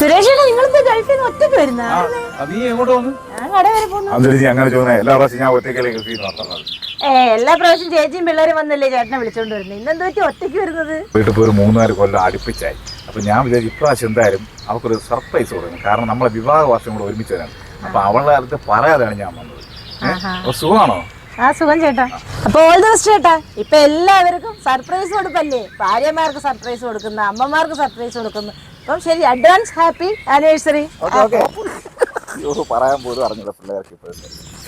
സുരേഷേട്ടാ നിങ്ങളിപ്പോ ഗൾഫിൽ നിന്ന് ഒറ്റയ്ക്ക് വരുന്ന നീ എങ്ങോട്ട് വന്നു? ഞാൻ കട വരെ പോകുന്നു. അങ്ങനെ ചോദിച്ചാൽ എല്ലാ പ്രാവശ്യം ഞാൻ ഒറ്റയ്ക്കല്ലേ ഗൾഫിൽ നടത്തുന്നത്. എല്ലാ പ്രാവശ്യം ചേച്ചിയും പിള്ളേരും വന്നല്ലേ ചേട്ടനെ വിളിച്ചോണ്ട് വരുന്നത്. ഇന്നെന്താ പറ്റി ഒറ്റയ്ക്ക് വരുന്നത്? വീട്ടിൽ പോയി ഒരു 3-4 കൊല്ലം അടുപ്പിച്ചായി. അപ്പൊ ഞാൻ വിചാരിച്ചു ഇപ്രാവശ്യം എന്തായാലും അവൾക്കൊരു സർപ്രൈസ് കൊടുക്കണം. കാരണം നമ്മളെ വിവാഹ വർഷം കൂടെ ഒരുമിച്ച് വരാണ്. അപ്പൊ അവളുടെ അടുത്ത് പറയാതെയാണ് ഞാൻ വന്നത്. അപ്പൊ സുഖമാണോ? ആ സുഖം ചേട്ടാ. അപ്പൊ ഓൾ ദി ബെസ്റ്റ് ചേട്ടാ. ഇപ്പൊ എല്ലാവർക്കും സർപ്രൈസ് കൊടുപ്പല്ലേ. ഭാര്യമാർക്ക് സർപ്രൈസ് കൊടുക്കുന്നു, അമ്മമാർക്ക് സർപ്രൈസ് കൊടുക്കുന്നു. അപ്പം ശരി, അഡ്വാൻസ് ഹാപ്പി ആനിവേഴ്സറി. പറയാൻ പോലും അറിഞ്ഞില്ല പിള്ളേർക്ക്.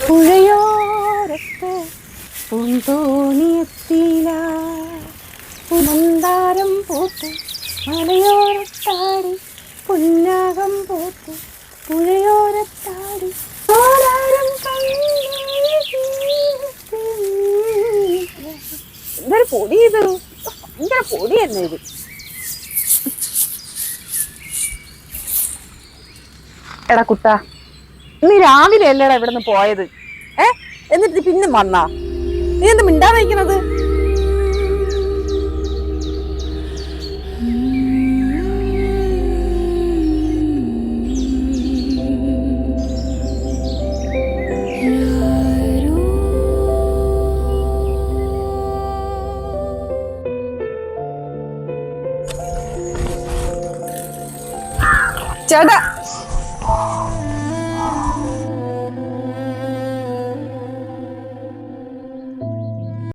പുഴയോരത്ത് പൂന്തോണിയെത്തിയില്ല, മന്ദാരം പൂത്ത് മലയോരത്താടി, പുന്നാകം പൂത്ത് പുഴയോരത്താടി, എന്തൊരു പൊടി ഇത്, ഭയങ്കര പൊടിയല്ലേ ഇത്. എടാ കുട്ടാ, നീ രാവിലെ അല്ലേടാ ഇവിടെ നിന്ന് പോയത്? എന്നിട്ട് പിന്നെ വന്നാ? നീ എന്ത് മിണ്ടാ വയ്ക്കുന്നത്? ചേട്ടാ